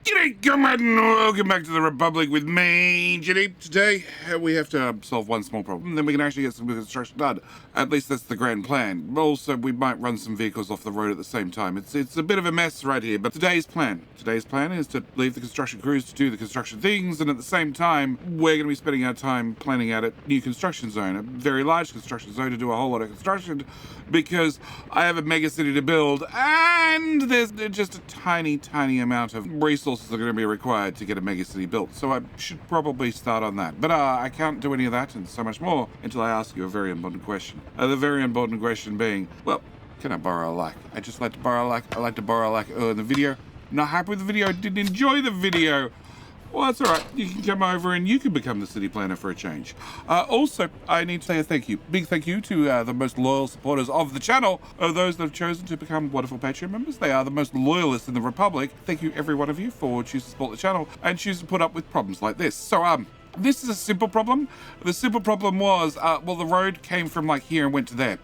G'day, comrade, and welcome back to the Republic with me, Jenny. Today, we have to solve one small problem, then we can actually get some construction done. At least that's the grand plan. Also, we might run some vehicles off the road at the same time. It's a bit of a mess right here, but today's plan is to leave the construction crews to do the construction things, and at the same time, we're going to be spending our time planning out a new construction zone, a very large construction zone to do a whole lot of construction, because I have a mega city to build, and there's just a tiny amount of resources that are going to be required to get a mega city built. So I should probably start on that. But I can't do any of that and so much more until I ask you a very important question. The very important question being, well, can I borrow a like? I just like to borrow a like. I like to borrow a like in the video. Not happy with the video, didn't enjoy the video. Well, that's all right. You can come over and you can become the city planner for a change. Also, I need to say a thank you. Big thank you to the most loyal supporters of the channel, those that have chosen to become wonderful Patreon members. They are the most loyalists in the Republic. Thank you, every one of you, for choosing to support the channel and choosing to put up with problems like this. So, this is a simple problem. The simple problem was, well, the road came from like here and went to there,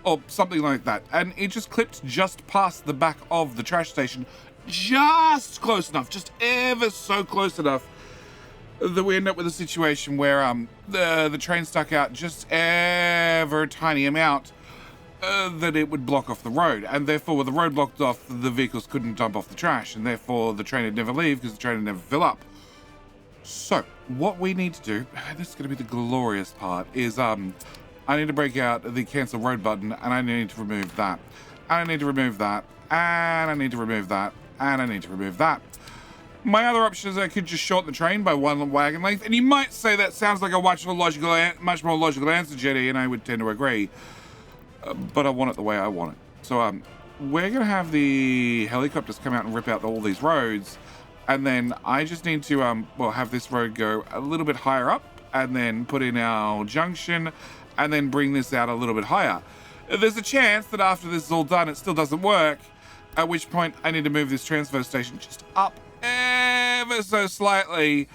or something like that. And it just clipped just past the back of the trash station, just close enough, just ever so close enough that we end up with a situation where the train stuck out just ever tiny amount that it would block off the road, and therefore with the road blocked off, the vehicles couldn't dump off the trash, and therefore the train would never leave because the train would never fill up. So what we need to do, this is going to be the glorious part, is I need to break out the cancel road button, and I need to remove that, and I need to remove that, and I need to remove that, and I need to remove that. My other option is I could just shorten the train by one wagon length, and you might say that sounds like a much more logical answer, Jetty, and I would tend to agree. But I want it the way I want it. So we're going to have the helicopters come out and rip out all these roads, and then I just need to have this road go a little bit higher up, and then put in our junction, and then bring this out a little bit higher. There's a chance that after this is all done, it still doesn't work, at which point I need to move this transfer station just up ever so slightly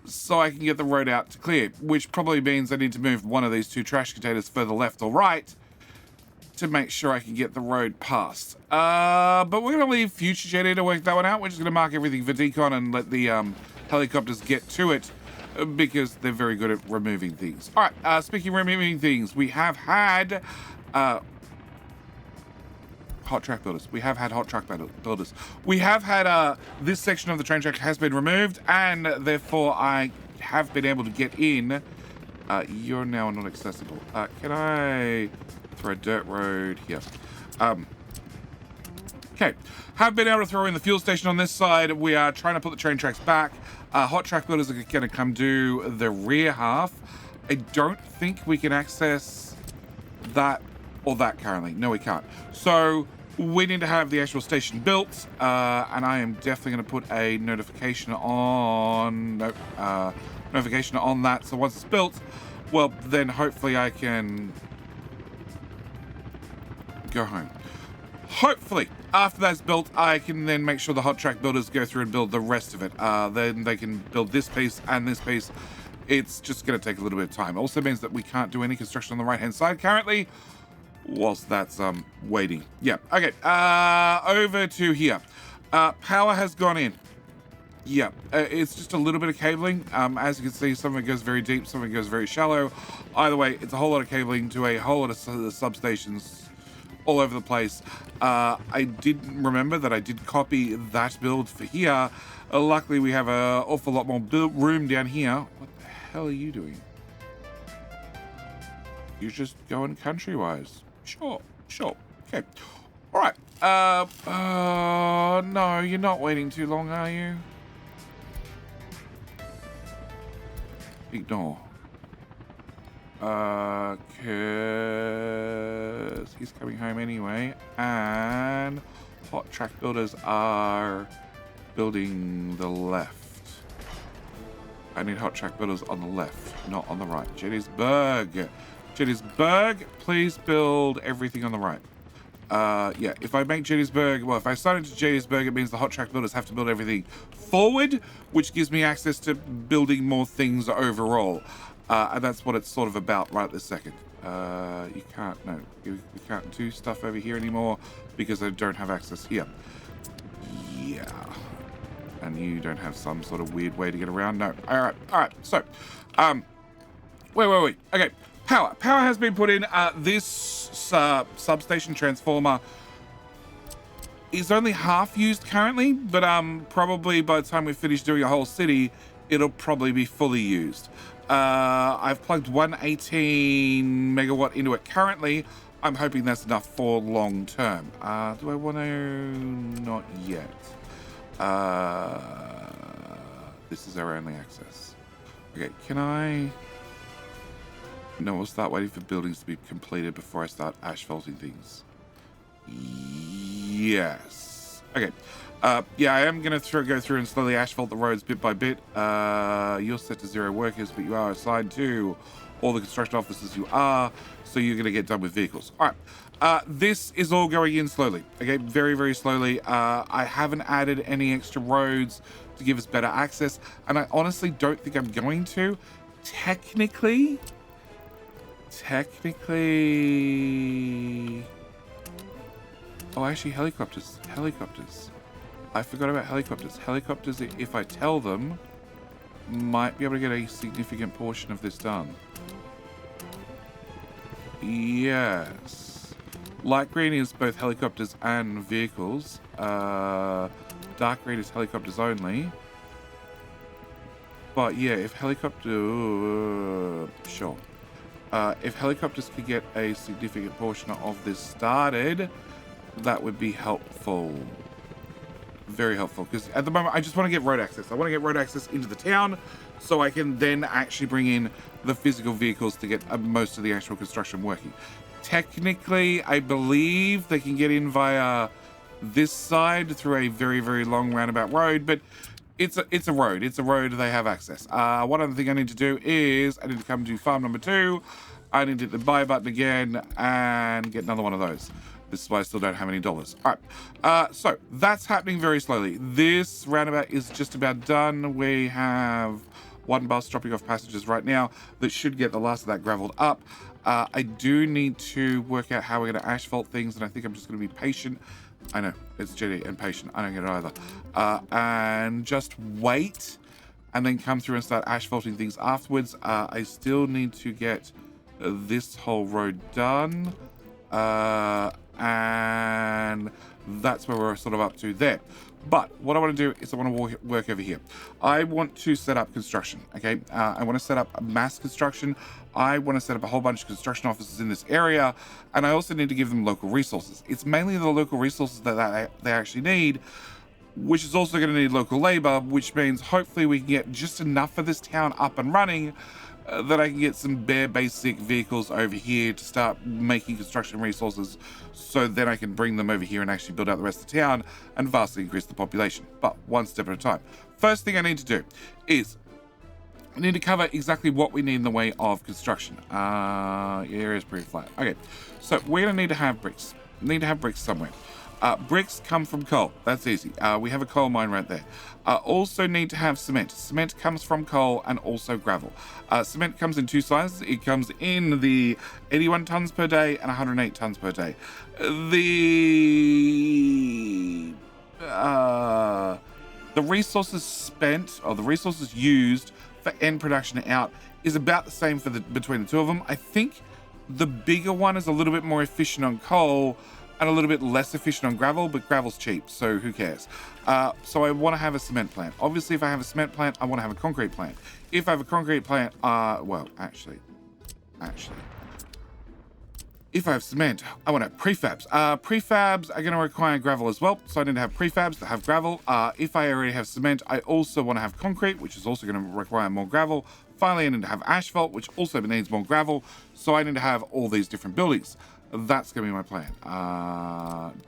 so I can get the road out to clear, which probably means I need to move one of these two trash containers further left or right to make sure I can get the road past. But we're going to leave future Jetty to work that one out. We're just going to mark everything for decon and let the helicopters get to it, because they're very good at removing things. All right, speaking of removing things, we have had hot track builders. We have had hot track builders. We have had this section of the train track has been removed, and therefore I have been able to get in. You're now not accessible. Can I throw a dirt road here? Okay, have been able to throw in the fuel station on this side. We are trying to put the train tracks back. Hot track builders are going to come do the rear half. I don't think we can access that or that currently. No, we can't. So we need to have the actual station built, and I am definitely going to put a notification on that. So once it's built, well, then hopefully I can go home. Hopefully, after that's built, I can then make sure the hot track builders go through and build the rest of it. Then they can build this piece and this piece. It's just going to take a little bit of time. It also means that we can't do any construction on the right-hand side currently, whilst that's waiting. Yeah, okay, over to here. Power has gone in. Yeah, it's just a little bit of cabling. As you can see, some of it goes very deep, some of it goes very shallow. Either way, it's a whole lot of cabling to a whole lot of substations all over the place. I did remember that I did copy that build for here. Luckily, we have an awful lot more room down here. What the hell are you doing? You're just going country-wise. Sure. Okay. All right. No, you're not waiting too long, are you? Ignore. Cause he's coming home anyway, and hot track builders are building the left. I need hot track builders on the left, not on the right. Gettysburg, please build everything on the right. Yeah, if I make Gettysburg, well, if I start into Gettysburg, it means the hot track builders have to build everything forward, which gives me access to building more things overall. And that's what it's sort of about right this second. You can't, no, we can't do stuff over here anymore because I don't have access here. Yeah. And you don't have some sort of weird way to get around? No. All right. So, wait. Okay, power. Power has been put in. This substation transformer is only half used currently, but probably by the time we finish doing a whole city, it'll probably be fully used. I've plugged 118 megawatt into it currently. I'm hoping that's enough for long term. Do I want to? Not yet. This is our only access. Okay, can I? No, we'll start waiting for buildings to be completed before I start asphalting things. Yes. Okay. Yeah, I am going to go through and slowly asphalt the roads bit by bit. You're set to 0 workers, but you are assigned to all the construction officers you are, so you're going to get done with vehicles. All right. This is all going in slowly. Okay, very, very slowly. I haven't added any extra roads to give us better access, and I honestly don't think I'm going to. Technically... Oh, actually, helicopters. I forgot about helicopters. Helicopters, if I tell them, might be able to get a significant portion of this done. Yes. Light green is both helicopters and vehicles. Dark green is helicopters only. But yeah, if sure. If helicopters could get a significant portion of this started, that would be helpful. Very helpful, because at the moment I just want to get road access. I want to get road access into the town so I can then actually bring in the physical vehicles to get most of the actual construction working. Technically, I believe they can get in via this side through a very, very long roundabout road, but it's a road. It's a road. They have access. One other thing I need to do is I need to come to farm number 2. I need to hit the buy button again and get another one of those. This is why I still don't have any dollars. All right. So that's happening very slowly. This roundabout is just about done. We have one bus dropping off passengers right now that should get the last of that graveled up. I do need to work out how we're going to asphalt things, and I think I'm just going to be patient. I know, it's GD and patient. I don't get it either. And just wait and then come through and start asphalting things afterwards. I still need to get this whole road done. And that's where we're sort of up to there. But what I want to do is I want to work over here. I want to set up construction, okay? I want to set up a mass construction. I want to set up a whole bunch of construction offices in this area, and I also need to give them local resources. It's mainly the local resources that they actually need, which is also going to need local labor, which means hopefully we can get just enough of this town up and running that I can get some bare basic vehicles over here to start making construction resources, so then I can bring them over here and actually build out the rest of the town and vastly increase the population, but one step at a time. First thing I need to do is I need to cover exactly what we need in the way of construction. Area is pretty flat. Okay, so we're going to need to have bricks. Need to have bricks somewhere. Bricks come from coal. That's easy. We have a coal mine right there. Also need to have cement. Cement comes from coal and also gravel. Cement comes in 2 sizes. It comes in the 81 tons per day and 108 tons per day. The resources spent, or the resources used for end production out, is about the same for between the two of them. I think the bigger one is a little bit more efficient on coal and a little bit less efficient on gravel, but gravel's cheap, so who cares? So I want to have a cement plant. Obviously, if I have a cement plant, I want to have a concrete plant. If I have a concrete plant, well, actually, if I have cement, I want to have prefabs. Prefabs are going to require gravel as well, so I need to have prefabs that have gravel. If I already have cement, I also want to have concrete, which is also going to require more gravel. Finally, I need to have asphalt, which also needs more gravel, so I need to have all these different buildings. That's going to be my plan.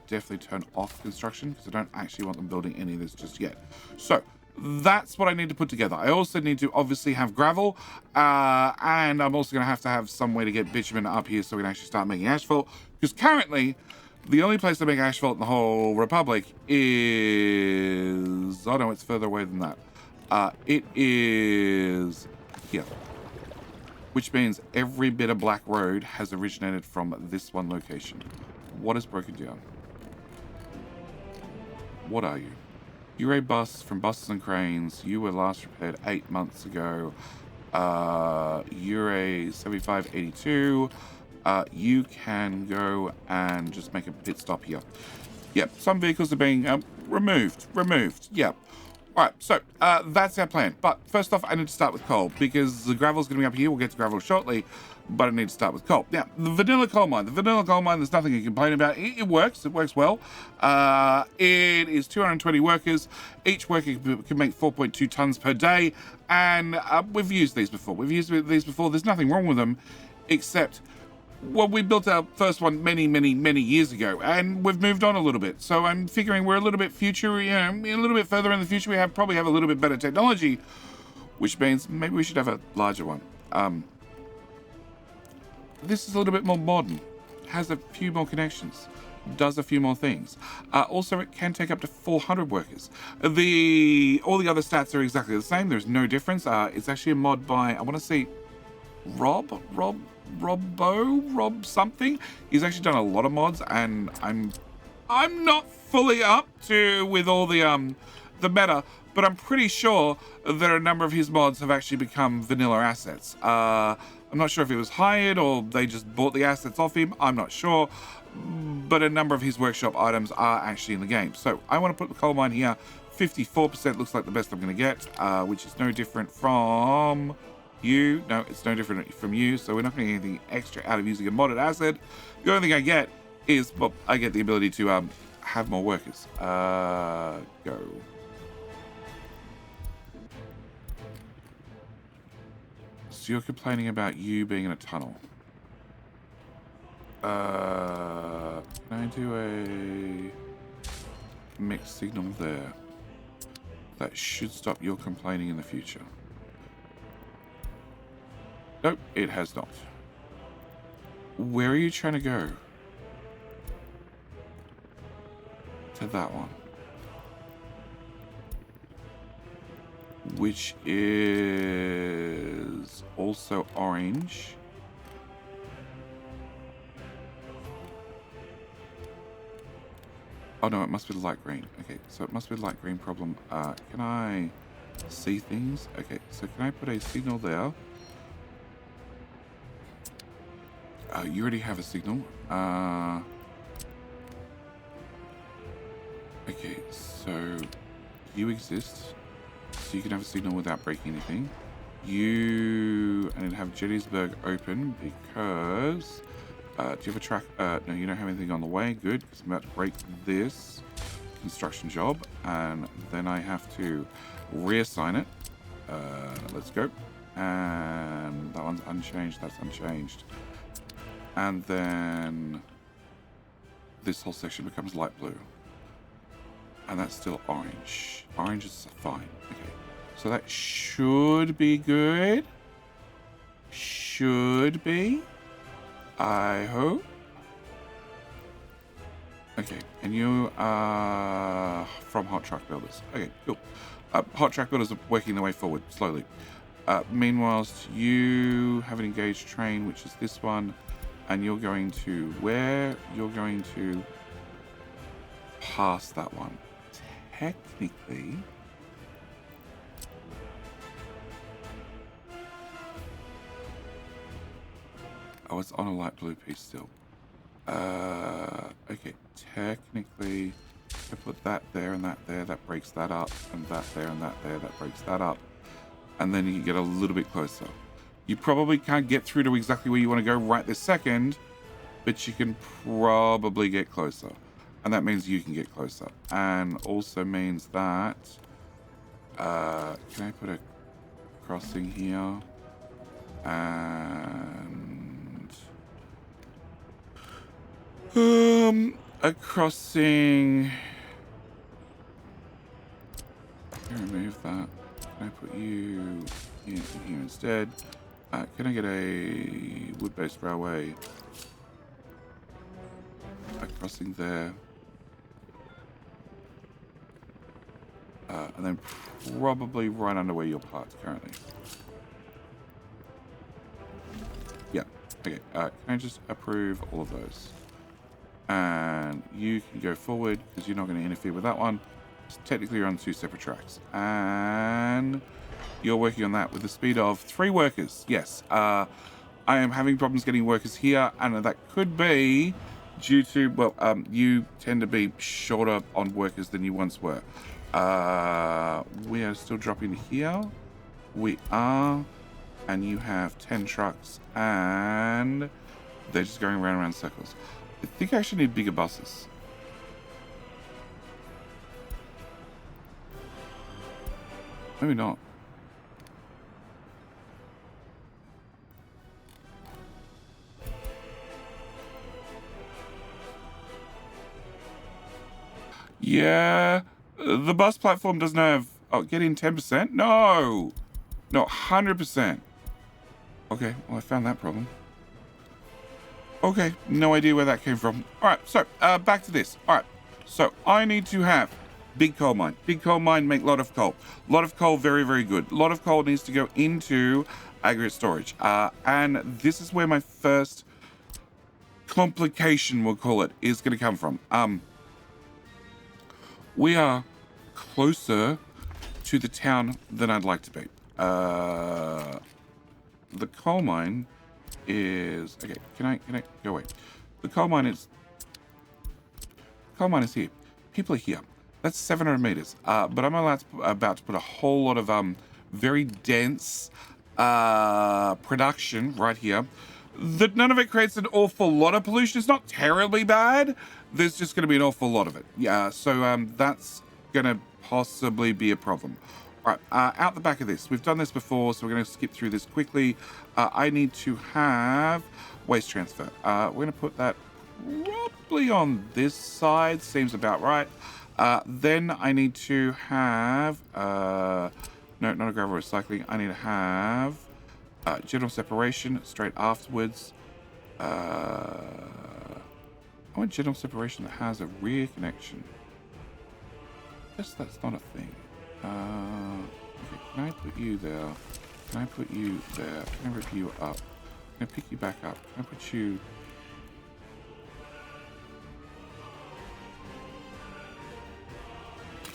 Definitely turn off construction because I don't actually want them building any of this just yet. So that's what I need to put together. I also need to obviously have gravel, and I'm also going to have some way to get bitumen up here so we can actually start making asphalt, because currently the only place to make asphalt in the whole Republic is... oh no, it's further away than that. It is here. Which means every bit of black road has originated from this one location. What is broken down? What are you? You're a bus from Buses and Cranes. You were last repaired 8 months ago. You're a 7582. You can go and just make a pit stop here. Yep, some vehicles are being removed. Yep. All right, so that's our plan. But first off, I need to start with coal because the gravel's going to be up here. We'll get to gravel shortly, but I need to start with coal. Now, the vanilla coal mine. There's nothing to complain about. It works. It works well. It is 220 workers. Each worker can make 4.2 tons per day. And we've used these before. There's nothing wrong with them, except... well, we built our first one many years ago, and we've moved on a little bit. So I'm figuring we're a little bit a little bit further in the future. We probably have a little bit better technology, which means maybe we should have a larger one. This is a little bit more modern, has a few more connections, does a few more things. Also, it can take up to 400 workers. All the other stats are exactly the same. There's no difference. It's actually a mod by, I want to say, Rob something. He's actually done a lot of mods, and I'm not fully up to with all the meta, but I'm pretty sure that a number of his mods have actually become vanilla assets. I'm not sure if he was hired or they just bought the assets off him. I'm not sure, but a number of his workshop items are actually in the game. So I want to put the coal mine here. 54% looks like the best I'm going to get, which is no different from you. No, it's no different from you, so we're not going to get anything extra out of using a modded asset. The only thing I get is, well, I get the ability to have more workers. Go. So you're complaining about you being in a tunnel. Can I do a mixed signal there? That should stop your complaining in the future. Nope, it has not. Where are you trying to go? To that one. Which is also orange. Oh no, it must be light green. Okay, so it must be a light green problem. Can I see things? Okay, so can I put a signal there? You already have a signal. Okay, so you exist, so you can have a signal without breaking anything. I need to have Gettysburg open because... do you have a track? No, you don't have anything on the way. Good, because I'm about to break this construction job, and then I have to reassign it. Let's go. And that one's unchanged. That's unchanged. And then this whole section becomes light blue. And that's still orange. Orange is fine. Okay. So that should be good. Should be. I hope. Okay. And you are from Hot Truck Builders. Okay, cool. Hot Truck Builders are working their way forward slowly. Meanwhile, you have an engaged train, which is this one. And you're going to where? You're going to pass that one. Technically, oh, it's on a light blue piece still. Okay, technically, I put that there and that there, that breaks that up, and that there and that there, that breaks that up. And then you can get a little bit closer. You probably can't get through to exactly where you want to go right this second, but you can probably get closer. And that means you can get closer. And also means that... can I put a crossing here? And... a crossing... remove that. Can I put you here instead? Can I get a wood-based railway? A crossing there. And then probably right under where you're parked currently. Yeah, okay. Can I just approve all of those? And you can go forward because you're not going to interfere with that one. Technically, you're on 2 separate tracks. And you're working on that with the speed of 3 workers. Yes. I am having problems getting workers here, and that could be due to, well, you tend to be shorter on workers than you once were. We are still dropping here. We are. And you have 10 trucks, and they're just going around in circles. I think I actually need bigger buses. Maybe not. Yeah, the bus platform doesn't have... Oh, get in 10%? No! No, 100%. Okay, well, I found that problem. Okay, no idea where that came from. All right, so back to this. All right, so I need to have big coal mine. Big coal mine, make a lot of coal. A lot of coal, very, very good. A lot of coal needs to go into aggregate storage. And this is where my first complication, we'll call it, is going to come from. We are closer to the town than I'd like to be. The coal mine is... Okay, can I go away? The coal mine is here. People are here. That's 700 meters. But I'm about to put a whole lot of very dense production right here. That none of it creates an awful lot of pollution. It's not terribly bad. There's just going to be an awful lot of it. Yeah, so that's going to possibly be a problem. All right, out the back of this. We've done this before, so we're going to skip through this quickly. I need to have waste transfer. We're going to put that probably on this side. Seems about right. Then I need to have... no, not a gravel recycling. I need to have general separation straight afterwards. I want general separation that has a rear connection. Guess that's not a thing. Okay, can I put you there? Can I put you there? Can I rip you up? Can I pick you back up? Can I put you...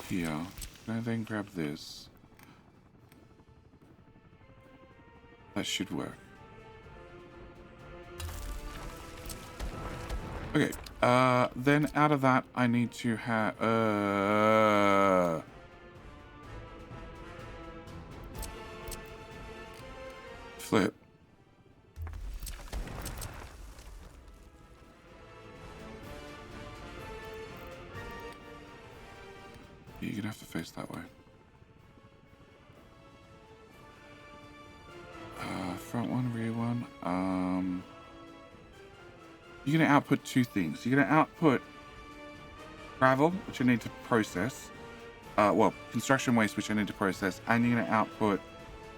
here? Can I then grab this? That should work. Okay, then out of that, I need to have... flip. You're gonna have to face that way. Front one, rear one. You're gonna output 2 things. You're gonna output gravel, which I need to process. Well, construction waste, which I need to process, and you're gonna output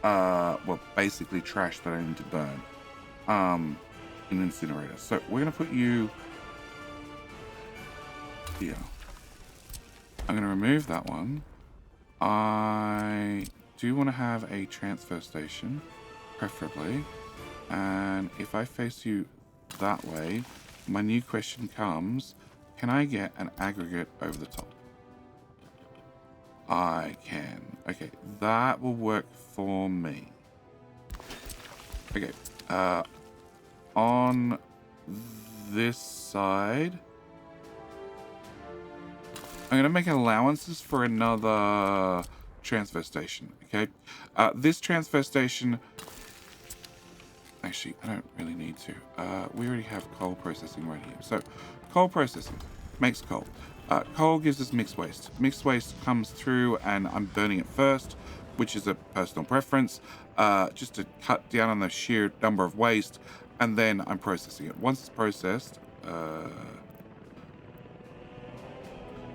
well, basically trash that I need to burn in an incinerator. So we're gonna put you here. I'm gonna remove that one. I do want to have a transfer station, preferably, and if I face you that way, my new question comes: can I get an aggregate over the top? I can. Okay, that will work for me. Okay, on this side, I'm going to make allowances for another transfer station, okay? This transfer station... Actually, I don't really need to. We already have coal processing right here. So, coal processing makes coal. Coal gives us mixed waste. Mixed waste comes through and I'm burning it first, which is a personal preference, just to cut down on the sheer number of waste, and then I'm processing it. Once it's processed,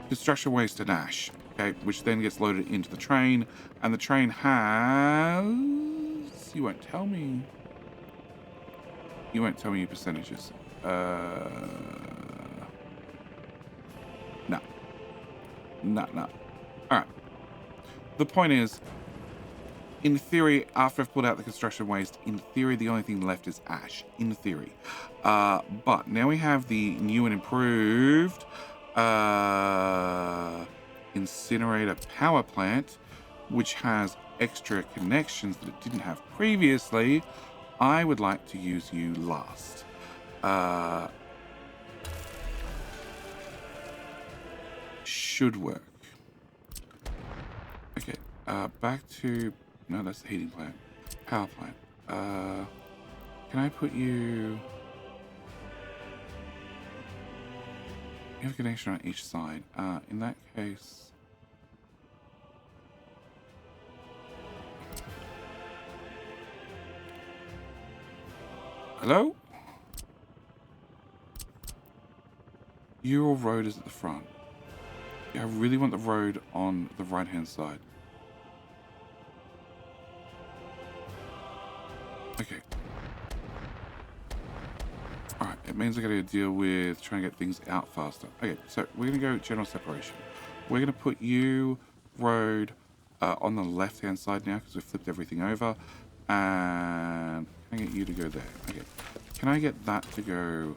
construction waste and ash, okay, which then gets loaded into the train, and the train has... You won't tell me. You won't tell me your percentages. No. Alright. The point is, in theory, after I've pulled out the construction waste, in theory, the only thing left is ash. In theory. But now we have the new and improved incinerator power plant, which has extra connections that it didn't have previously, I would like to use you last. Should work. Okay, back to... No, that's the heating plant. Power plant. Can I put you... You have a connection on each side. In that case... Hello? Your road is at the front. Yeah, I really want the road on the right-hand side. Okay. Alright, it means I gotta deal with trying to get things out faster. Okay, so we're gonna go general separation. We're gonna put you, road, on the left-hand side now because we've flipped everything over. And can I get you to go there? Okay. Can I get that to go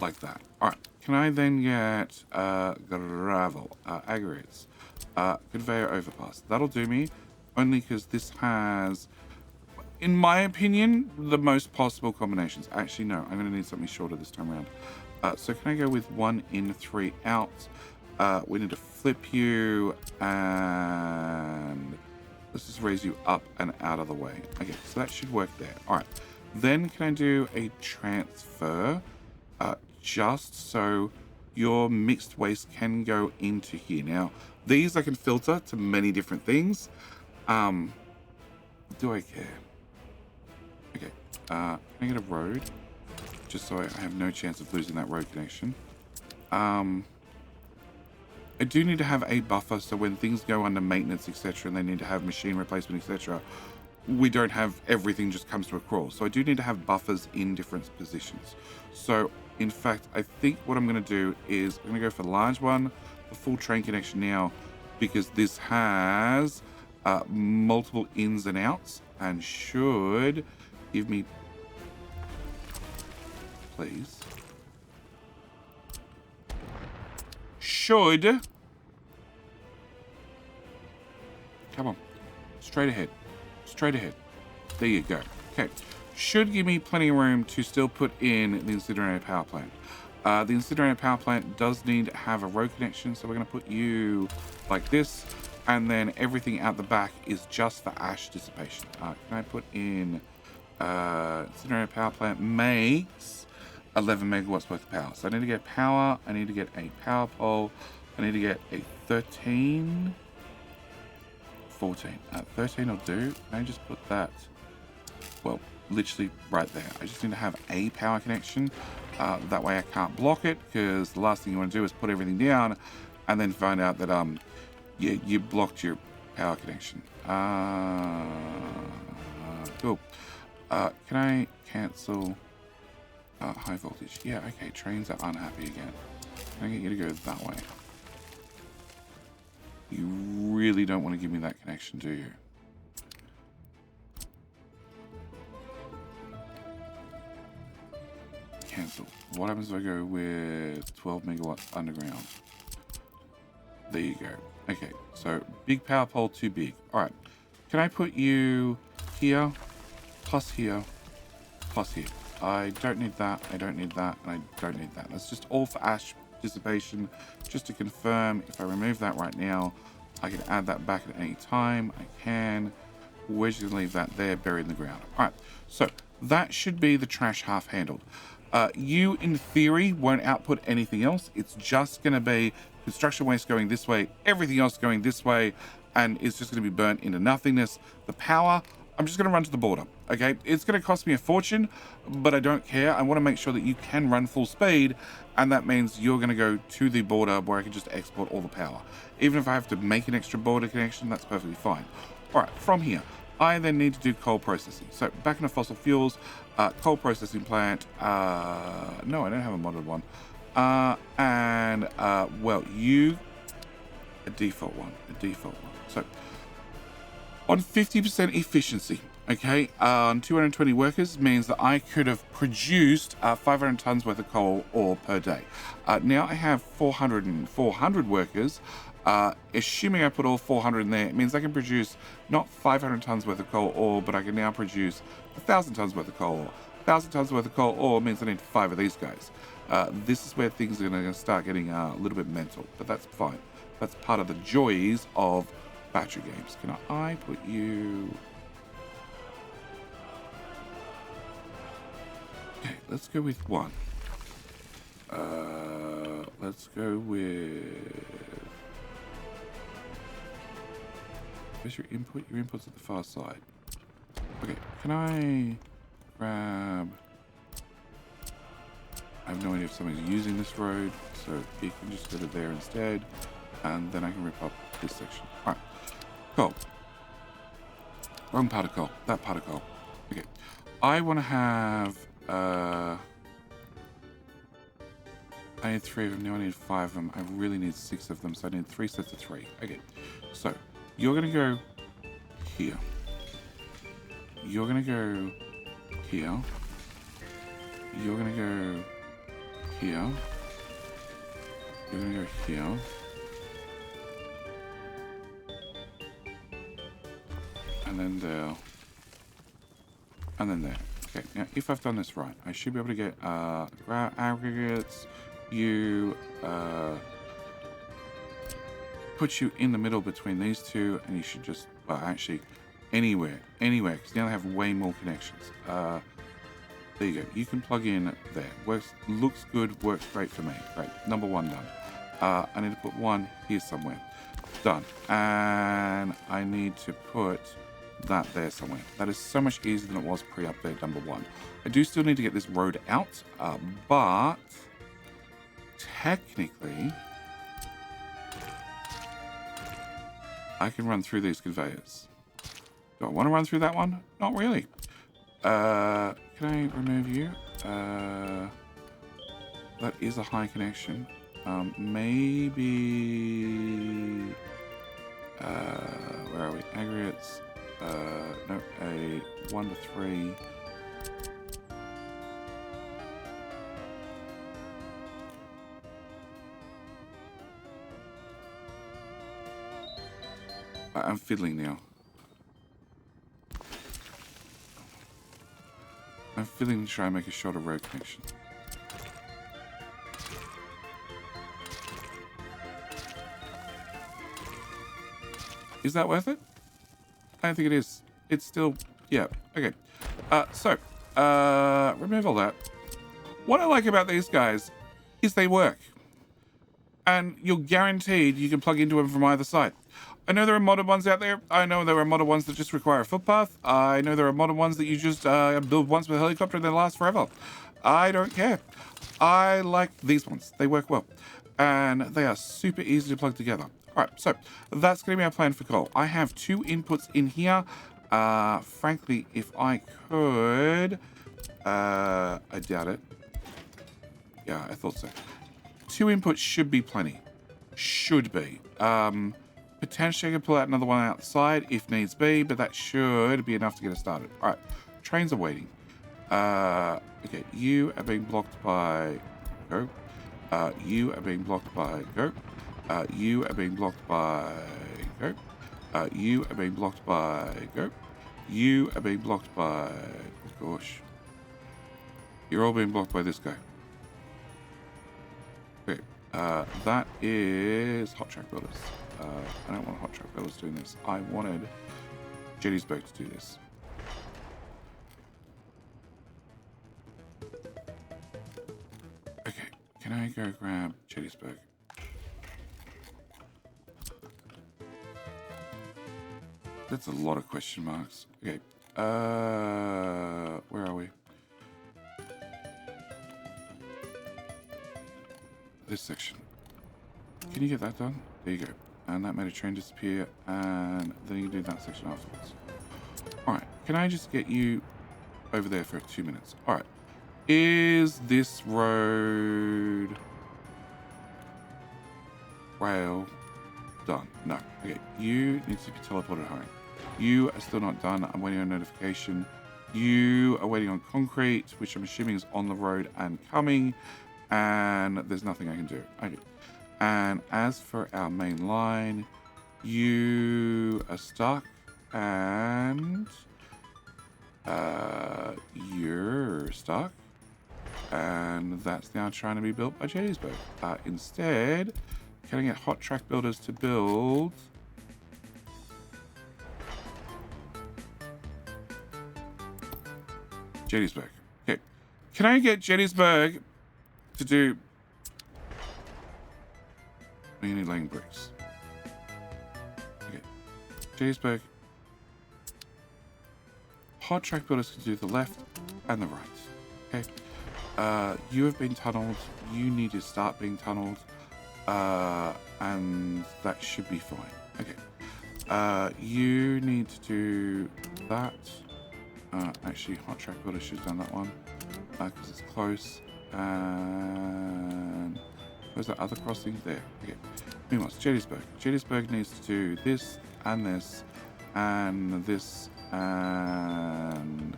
like that? Alright. Can I then get gravel, aggregates, conveyor overpass? That'll do me, only because this has, in my opinion, the most possible combinations. Actually, no, I'm going to need something shorter this time around. So can I go with 1 in, 3 out? We need to flip you, and let's just raise you up and out of the way. Okay, so that should work there. All right. Then can I do a transfer? Just so your mixed waste can go into here. Now, these I can filter to many different things. Do I care? Okay, can I get a road? Just so I have no chance of losing that road connection. I do need to have a buffer, so when things go under maintenance, etc., and they need to have machine replacement, etc., we don't have everything just comes to a crawl. So I do need to have buffers in different positions. So, in fact, I think what I'm going to do is I'm going to go for the large one, the full train connection now, because this has multiple ins and outs and should give me... Please. Should... Come on. Straight ahead. Straight ahead. There you go. Okay. Should give me plenty of room to still put in the incinerator power plant. The incinerator power plant does need to have a road connection, so we're going to put you like this, and then everything out the back is just for ash dissipation. Can I put in incinerator power plant makes 11 megawatts worth of power. So I need to get power, I need to get a power pole, I need to get a 13... 14. 13 will do. Can I just put that, well, literally right there. I just need to have a power connection. That way I can't block it, because the last thing you want to do is put everything down and then find out that you blocked your power connection. Cool. Can I cancel high voltage? Yeah, okay. Trains are unhappy again. Can I get you to go that way? You really don't want to give me that connection, do you? Cancel. What happens if I go with 12 megawatts underground? There you go. Okay, so big power pole, too big. All right. Can I put you here, plus here, plus here? I don't need that, I don't need that, and I don't need that. That's just all for ash dissipation. Just to confirm, if I remove that right now, I can add that back at any time. I can. We're just going to leave that there, buried in the ground. All right, so that should be the trash half handled. You, in theory, won't output anything else. It's just going to be construction waste going this way, everything else going this way, and it's just going to be burnt into nothingness. The power, I'm just going to run to the border, okay? It's going to cost me a fortune, but I don't care. I want to make sure that you can run full speed, and that means you're going to go to the border where I can just export all the power. Even if I have to make an extra border connection, that's perfectly fine. All right, from here, I then need to do coal processing. So back into fossil fuels, coal processing plant. No, I don't have a modded one. Well, you, a default one. So On 50% efficiency, okay, on 220 workers means that I could have produced 500 tons worth of coal ore per day. Now I have 400 workers. Assuming I put all 400 in there, it means I can produce not 500 tons worth of coal ore, but I can now produce 1,000 tons worth of coal ore. 1,000 tons worth of coal ore means I need 5 of these guys. This is where things are going to start getting a little bit mental, but that's fine. That's part of the joys of battery games. Can I put you... Okay, let's go with 1. Let's go with... Where's your input? Your input's at the far side. Okay, can I grab... I have no idea if somebody's using this road, so you can just go to there instead, and then I can rip up this section. Alright, cool. Wrong part of coal. That part of coal. Okay. I want to have... I need 3 of them. Now I need 5 of them. I really need 6 of them, so I need 3 sets of 3. Okay, so you're going to go here. You're going to go here. You're going to go here. You're going to go here. And then there. And then there. Okay, now if I've done this right, I should be able to get aggregates. You put you in the middle between these two, and you should just, well, actually, anywhere, because now they have way more connections. There you go. You can plug in there. Works, looks good, works great for me. Great. Number 1 done. I need to put 1 here somewhere. Done. And I need to put that there somewhere. That is so much easier than it was pre-update number 1. I do still need to get this road out, but technically I can run through these conveyors. Do I want to run through that one? Not really. Can I remove you? That is a high connection. Maybe... where are we? Aggregates. No, a 1 to 3. I'm fiddling now. I'm fiddling to try and make a shorter road connection. Is that worth it? I don't think it is. It's still, yeah, okay. Remove all that. What I like about these guys is they work. And you're guaranteed you can plug into them from either side. I know there are modded ones out there. I know there are modded ones that just require a footpath. I know there are modded ones that you just build once with a helicopter and they last forever. I don't care. I like these ones. They work well. And they are super easy to plug together. Alright, so that's going to be our plan for coal. I have 2 inputs in here. Frankly, if I could... I doubt it. Yeah, I thought so. 2 inputs should be plenty. Should be. Potentially I could pull out another one outside if needs be, but that should be enough to get us started. Alright, trains are waiting. Okay, you are being blocked by... Go. You are being blocked by... Go. You are being blocked by... Go. You are being blocked by... Go. You are being blocked by... Oh gosh. You're all being blocked by this guy. Okay. That is hot track builders. I don't want hot track builders doing this. I wanted Gettysburg to do this. Okay. Can I go grab Gettysburg? That's a lot of question marks. Okay. Where are we? This section. Can you get that done? There you go. And that made a train disappear. And then you can do that section afterwards. Alright. Can I just get you over there for 2 minutes? Alright. Is this road... rail done? No. Okay. You need to be teleported home. You are still not done. I'm waiting on notification. You are waiting on concrete, which I'm assuming is on the road and coming. And there's nothing I can do. Okay. And as for our main line, you are stuck. And you're stuck. And that's now trying to be built by Gettysburg. Instead, can I get hot track builders to build Gettysburg? Okay. Can I get Gettysburg to do... You need laying bricks. Okay. Gettysburg. Hot track builders can do the left and the right. Okay. You have been tunneled. You need to start being tunneled. And that should be fine. Okay. You need to do that. Actually, hot track builder should have done that one. Because it's close. And where's that other crossing? There. Okay. Meanwhile, it's Gettysburg. Gettysburg needs to do this and this and this and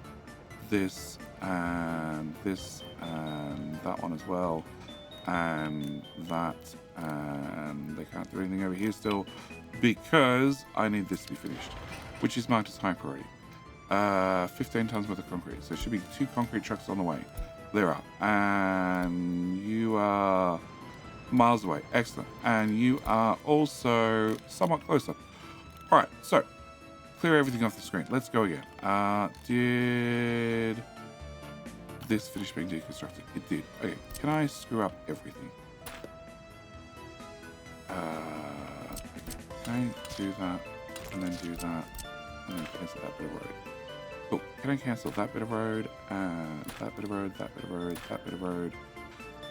this and this and that one as well, and that, and they can't do anything over here still because I need this to be finished, which is marked as high priority. 15 tons worth of concrete, so there should be 2 concrete trucks on the way. They're up, and you are miles away. Excellent. And you are also somewhat closer. All right, so clear everything off the screen. Let's go again. Did this finish being deconstructed? It did. Okay, can I screw up everything? Can I do that, and then do that, and then cancel that bit of road? Cool. Can I cancel that bit of road, and that bit of road, that bit of road, that bit of road?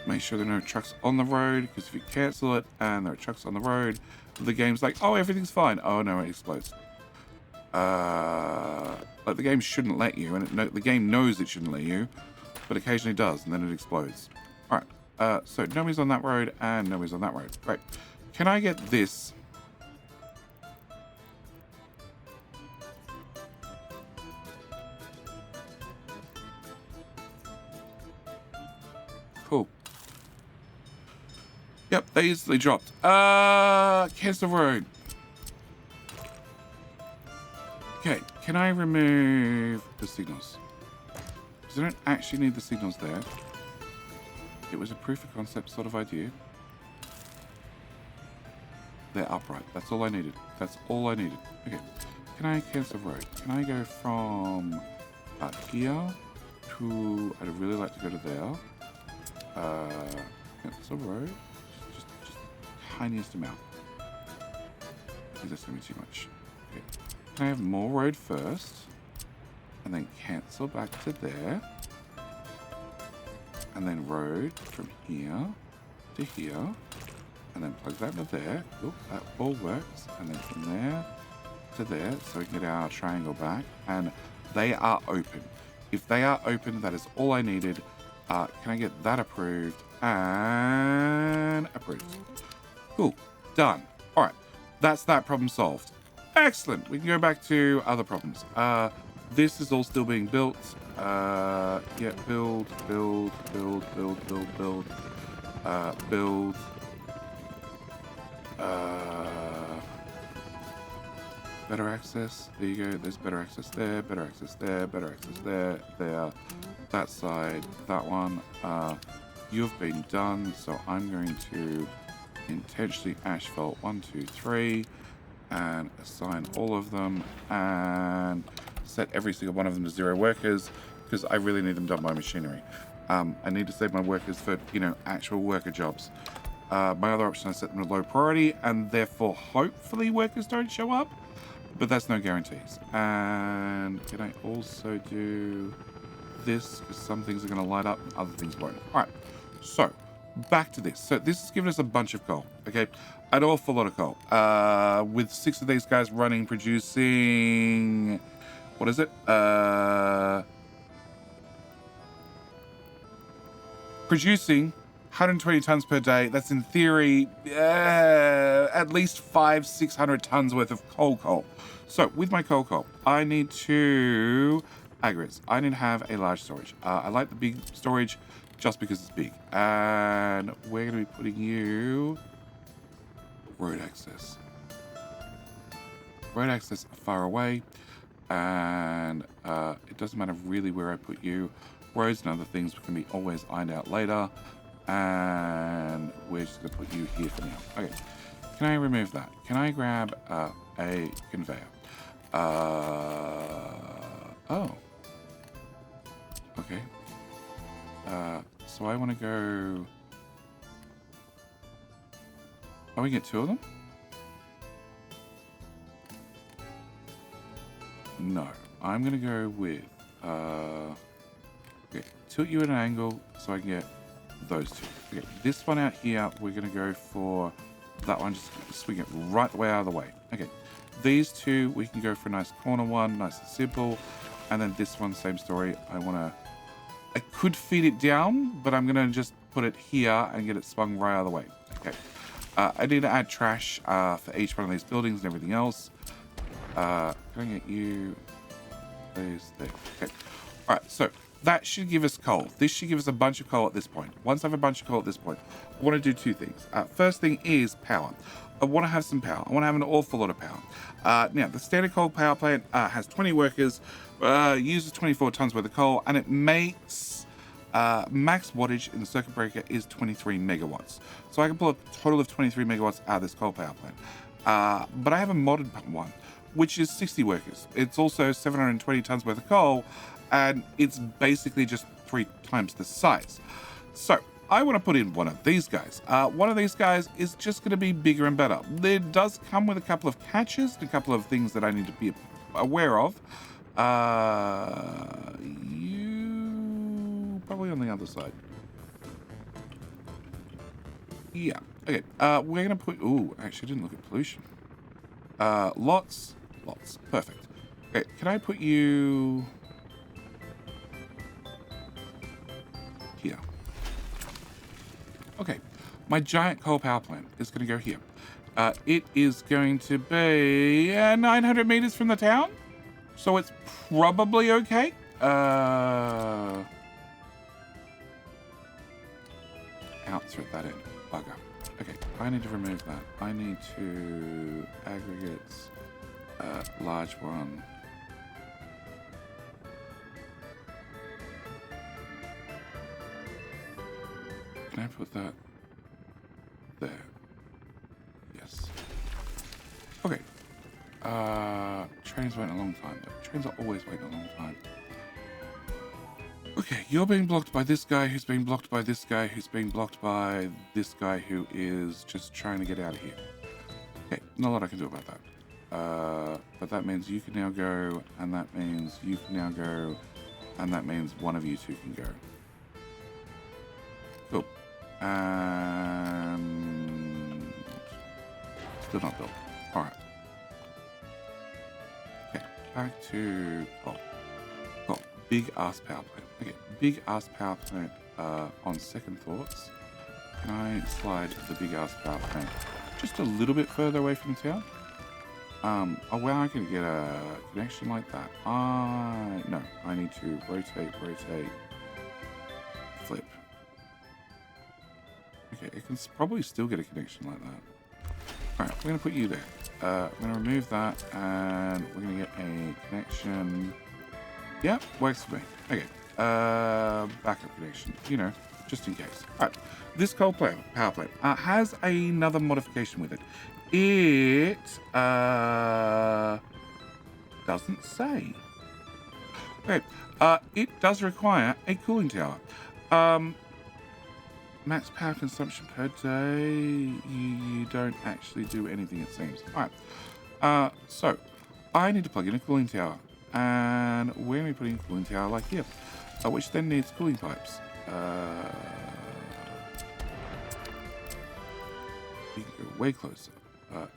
Make sure there are no trucks on the road, because if you cancel it and there are trucks on the road, the game's like, oh, everything's fine. Oh no, it explodes. Like the game shouldn't let you, and the game knows it shouldn't let you, but occasionally does, and then it explodes. All right. So nobody's on that road, and nobody's on that road. Great. Can I get this? Cool. Yep, they easily dropped. Cancel road. Okay, can I remove the signals? Because I don't actually need the signals there. It was a proof of concept sort of idea. They're upright. That's all I needed. That's all I needed. Okay, can I cancel road? Can I go from here to... I'd really like to go to there. Cancel road. Just tiniest amount. I think that's going to be too much. Okay. Can I have more road first? And then cancel back to there. And then road from here to here. And then plug that into there. Cool, that all works. And then from there to there. So we can get our triangle back. And they are open. If they are open, that is all I needed. Can I get that approved? And approved. Cool. Done. All right. That's that problem solved. Excellent. We can go back to other problems. This is all still being built. Yeah, build. Better access. There you go. There's better access there. Better access there. Better access there. There. That side. That one. You've been done. So I'm going to intentionally asphalt 1, 2, 3. And assign all of them and set every single one of them to 0 workers because I really need them done by machinery. I need to save my workers for, actual worker jobs. My other option, I set them to low priority and therefore hopefully workers don't show up, but that's no guarantees. And can I also do this because some things are going to light up and other things won't. All right, so back to this. So this has given us a bunch of coal, okay? An awful lot of coal. With 6 of these guys running, producing... What is it? Producing 120 tons per day. That's in theory at least 500-600 tons worth of coal. So with my coal, I need to aggregates. I need to have a large storage. I like the big storage just because it's big. And we're going to be putting you road access. Road access far away. And it doesn't matter really where I put you. Roads and other things can be always ironed out later. And we're just going to put you here for now. Okay. Can I remove that? Can I grab a conveyor? Oh. Okay. So I want to go... Oh, we get 2 of them? No. I'm going to go with... okay. Tilt you at an angle so I can get those 2. Okay. This one out here, we're going to go for that one. Just swing it right the way out of the way. Okay. These 2, we can go for a nice corner one, nice and simple. And then this one, same story. I could feed it down, but I'm going to just put it here and get it swung right out of the way. Okay. I need to add trash for each one of these buildings and everything else. Can I get you? Please, there. Okay. All right, so that should give us coal. This should give us a bunch of coal at this point. Once I have a bunch of coal at this point, I want to do 2 things. First thing is power. I want to have some power. I want to have an awful lot of power. Now, the standard coal power plant has 20 workers, uses 24 tons worth of coal, and it makes max wattage in the circuit breaker is 23 megawatts. So I can pull a total of 23 megawatts out of this coal power plant. But I have a modded one, which is 60 workers. It's also 720 tons worth of coal, and it's basically just 3 times the size. So I want to put in one of these guys. One of these guys is just going to be bigger and better. It does come with a couple of catches and a couple of things that I need to be aware of. You probably on the other side. Yeah. Okay. We're going to put... Ooh, actually, I didn't look at pollution. Lots. Perfect. Okay, can I put you... here? Okay, my giant coal power plant is going to go here. It is going to be 900 meters from the town, so it's probably okay. Out through that end, bugger. Okay, I need to remove that. I need to aggregates, large one. Can I put that there? Yes. Okay. Trains wait a long time, though. Trains are always waiting a long time. Okay, you're being blocked by this guy who's being blocked by this guy who's being blocked by this guy who is just trying to get out of here. Okay, not a lot I can do about that. But that means you can now go, and that means you can now go, and that means one of you 2 can go. Cool. And still not built. Alright. Okay, back to coal. Cool. Big ass power plant. Okay, big ass power plant on second thoughts. Can I slide the big ass power plant just a little bit further away from town? Oh well, I can get a connection like that. No, I need to rotate, flip. Okay, it can probably still get a connection like that. Alright, we're going to put you there. I'm going to remove that, and we're going to get a connection. Yeah, works for me. Okay, backup connection, you know, just in case. Alright, this coal power plant has another modification with it. It doesn't say. Okay, it does require a cooling tower. Max power consumption per day. You don't actually do anything, it seems. Alright. So I need to plug in a cooling tower. And we're going to be putting a cooling tower like here. Which then needs cooling pipes. You can go way closer.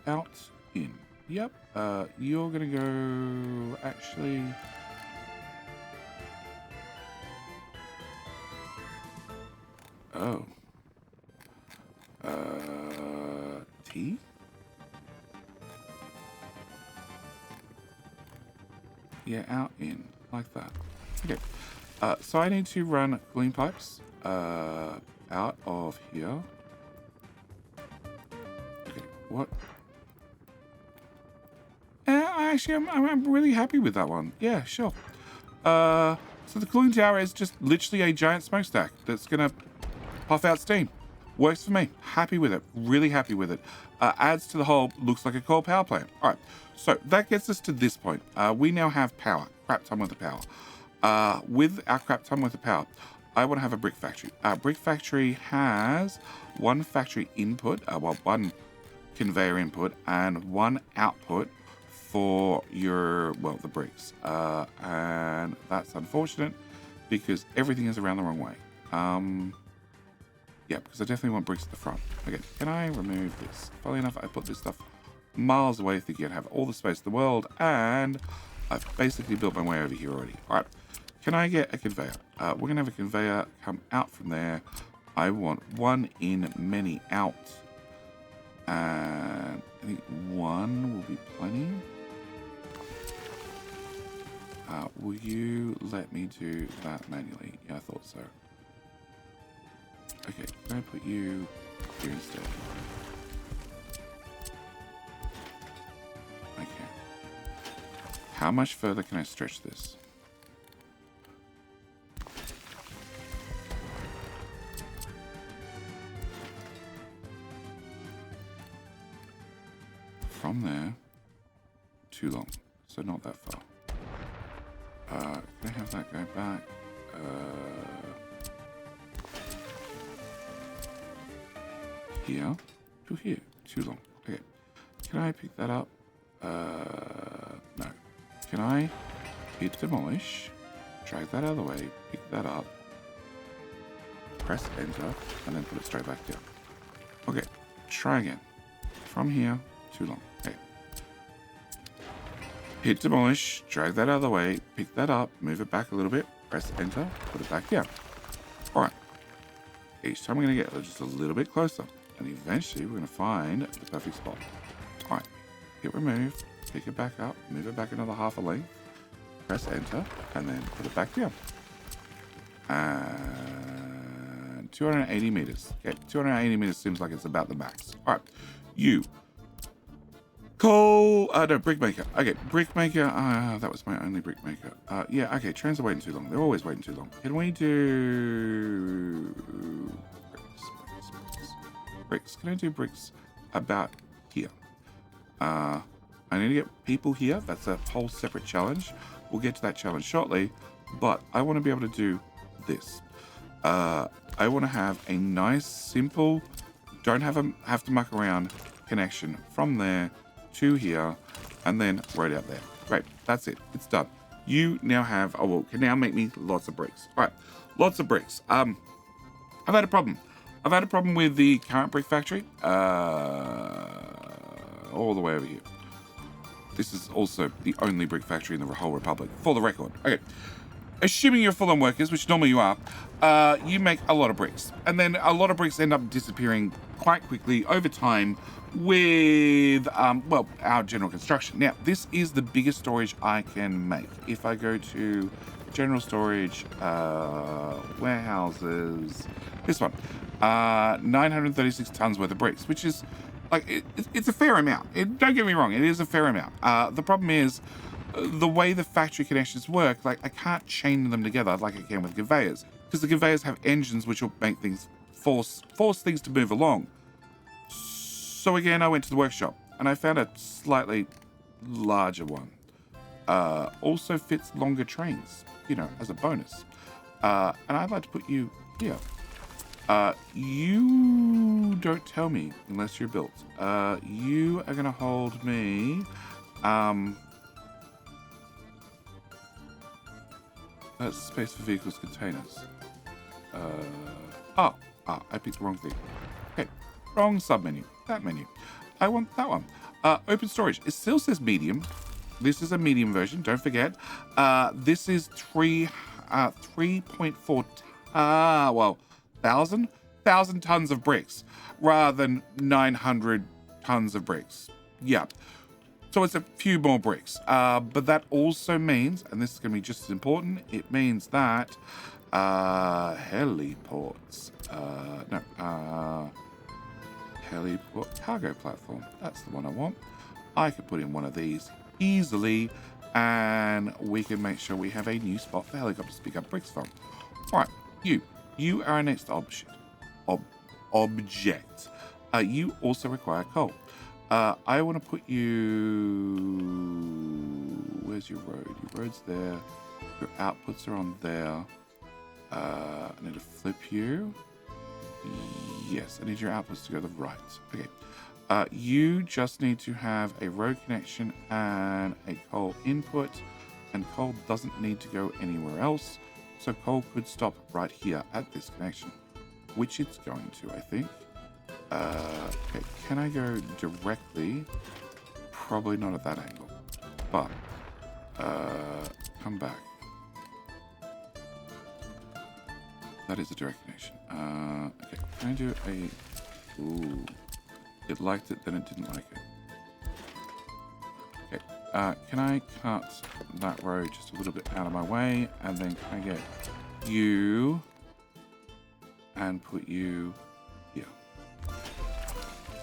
Out, in. Yep. You're going to go... Actually... Oh. T? Yeah, out, in, like that. Okay. So I need to run cooling pipes out of here. Okay, what? Actually, I'm really happy with that one. Yeah, sure. So the cooling tower is just literally a giant smokestack that's gonna puff out steam. Works for me. Happy with it. Really happy with it. Adds to the whole, looks like a coal power plant. All right. So that gets us to this point. We now have power. Crap ton worth of power. With our crap ton worth of power, I want to have a brick factory. Brick factory has one factory input, one conveyor input and one output for your, the bricks. And that's unfortunate because everything is around the wrong way. Yeah, because I definitely want bricks at the front. Okay, can I remove this? Funnily enough, I put this stuff miles away thinking I'd have all the space in the world, and I've basically built my way over here already. All right, can I get a conveyor? We're going to have a conveyor come out from there. I want one in, many out. And I think one will be plenty. Will you let me do that manually? Yeah, I thought so. Okay, can I put you here instead? Okay. How much further can I stretch this? From there, too long, so not that far. Can I have that go back? Here to here, too long. Okay, can I pick that up? No. Can I hit demolish, drag that out of the way, pick that up, press enter, and then put it straight back down. Okay, try again. From here, too long. Okay. Hit demolish, drag that out of the way, pick that up, move it back a little bit, press enter, put it back down. All right. Each time we're going to get just a little bit closer, and eventually we're going to find the perfect spot. All right. Hit remove, pick it back up, move it back another half a length, press enter, and then put it back down. And 280 meters. Okay, 280 meters seems like it's about the max. All right. You. Brickmaker. Okay, brickmaker. That was my only brickmaker. Yeah, okay, trains are waiting too long. They're always waiting too long. Can we do bricks? Can I do bricks about here? I need to get people here. That's a whole separate challenge. We'll get to that challenge shortly, but I want to be able to do this. I want to have a nice, simple, don't have to muck around connection from there to here, and then right out there. Great, that's it. It's done. You now have, can now make me lots of bricks. All right, lots of bricks. I've had a problem. I've had a problem with the current brick factory, all the way over here. This is also the only brick factory in the whole Republic, for the record. Okay, assuming you're full-on workers, which normally you are, you make a lot of bricks. And then a lot of bricks end up disappearing quite quickly over time with, our general construction. Now, this is the biggest storage I can make. If I go to general storage, warehouses, this one, 936 tons worth of bricks, which is, like, it's a fair amount. Don't get me wrong, it is a fair amount. The problem is, the way the factory connections work, like, I can't chain them together like I can with conveyors, because the conveyors have engines which will make things force things to move along. So again, I went to the workshop and I found a slightly larger one. Also fits longer trains, as a bonus. And I'd like to put you here. You don't tell me unless you're built. You are gonna hold me. That's space for vehicles containers. I picked the wrong thing. Okay, wrong submenu. That menu. I want that one. Open storage. It still says medium. This is a medium version. Don't forget. This is 3.4 thousand. 1,000 tons of bricks rather than 900 tons of bricks. Yeah. So it's a few more bricks. But that also means, and this is going to be just as important, it means that heliports. Heliport cargo platform. That's the one I want. I could put in one of these easily, and we can make sure we have a new spot for helicopters to pick up bricks from. All right, you are our next object. You also require coal. I want to put you... Where's your road? Your road's there. Your outputs are on there. I need to flip you. Yes, I need your outputs to go to the right. Okay. You just need to have a road connection and a coal input, and coal doesn't need to go anywhere else. So coal could stop right here at this connection, which it's going to, I think. Okay, can I go directly? Probably not at that angle, but come back. That is a direct connection. Okay, can I do a... Ooh. It liked it, then it didn't like it. Okay, can I cut that road just a little bit out of my way, and then can I get you and put you here?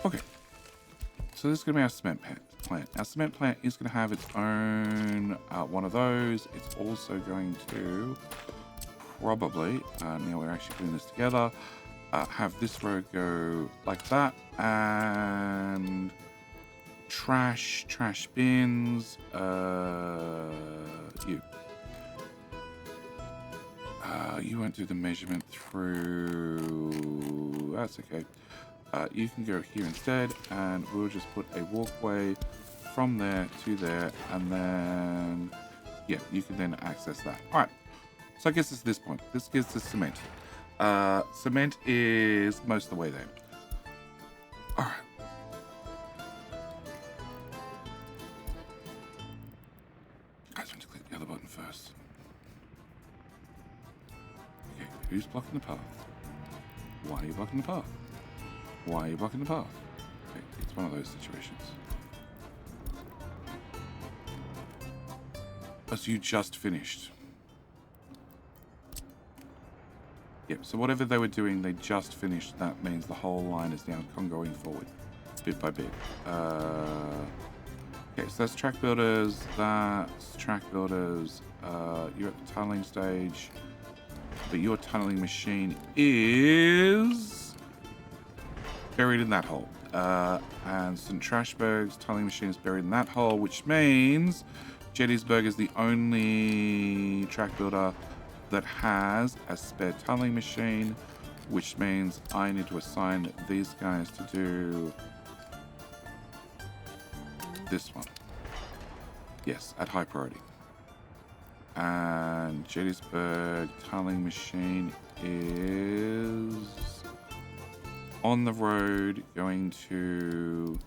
Okay, so this is going to be our cement plant. Our cement plant is going to have its own one of those. It's also going to probably, now we're actually putting this together, have this road go like that, and trash bins, you won't do the measurement through, that's okay. You can go here instead, and we'll just put a walkway from there to there, and then, yeah, you can then access that. All right, so I guess it's this point. This gives us cement. Cement is most of the way there. All right. I just want to click the other button first. Okay, who's blocking the path? Why are you blocking the path? Why are you blocking the path? Okay, it's one of those situations. Oh, so you just finished. Yep, so whatever they were doing, they just finished. That means the whole line is now going forward, bit by bit. Okay, so that's track builders, that's track builders. You're at the tunneling stage, but your tunneling machine is buried in that hole. And St. Trashberg's tunneling machine is buried in that hole, which means Gettysburg is the only track builder that has a spare tunneling machine, which means I need to assign these guys to do this one. Yes, at high priority. And Gettysburg tunneling machine is on the road going to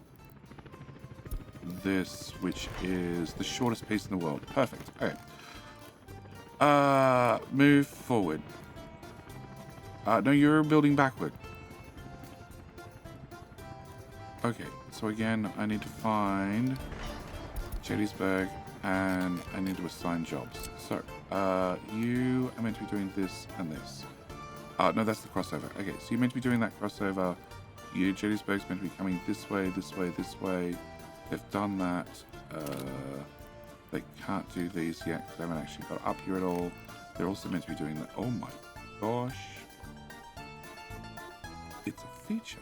this, which is the shortest piece in the world. Perfect. Okay. Move forward. No, you're building backward. Okay, so again, I need to find Gettysburg, and I need to assign jobs. So, you are meant to be doing this and this. No, that's the crossover. Okay, so you're meant to be doing that crossover. You, Gettysburg's meant to be coming this way, this way, this way. They've done that. They can't do these yet because they haven't actually got up here at all. They're also meant to be doing that. Oh my gosh. It's a feature.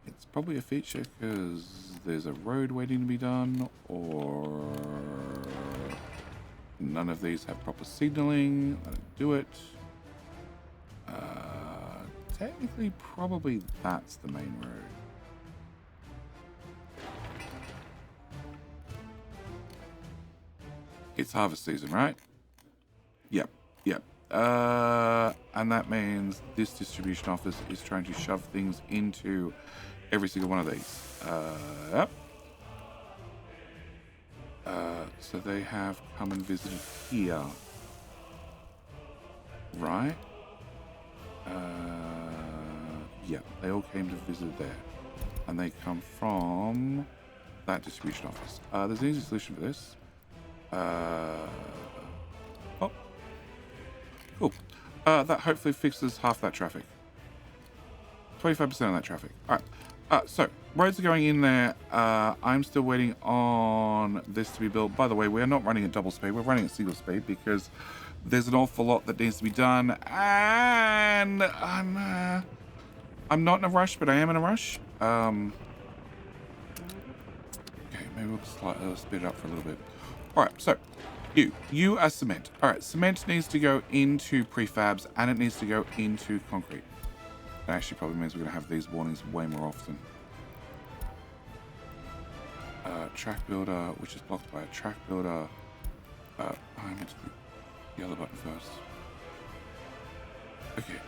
It's probably a feature because there's a road waiting to be done, or none of these have proper signaling. I don't do it. Technically, probably that's the main road. It's harvest season, right? Yep. And that means this distribution office is trying to shove things into every single one of these. Yep. So they have come and visited here. Right? Yeah, they all came to visit there. And they come from that distribution office. There's an easy solution for this. Oh, cool. That hopefully fixes half that traffic. 25% of that traffic. All right. So roads are going in there. I'm still waiting on this to be built. By the way, we're not running at double speed. We're running at single speed because there's an awful lot that needs to be done. And I'm not in a rush, but I am in a rush. Okay, maybe we'll speed it up for a little bit. All right, so you are cement. All right, cement needs to go into prefabs and it needs to go into concrete. That actually probably means we're going to have these warnings way more often. Track builder, which is blocked by a track builder. I meant to do the other button first. Okay,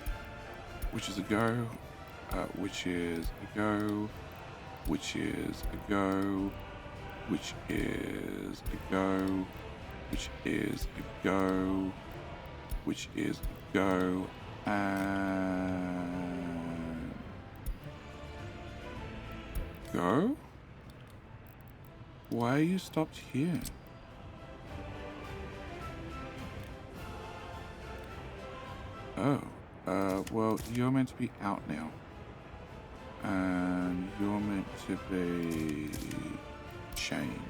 which is a go, which is a go, which is a go, which is a go, which is a go, which is a go, and go? Why are you stopped here? Oh, well, you're meant to be out now. And you're meant to be chain.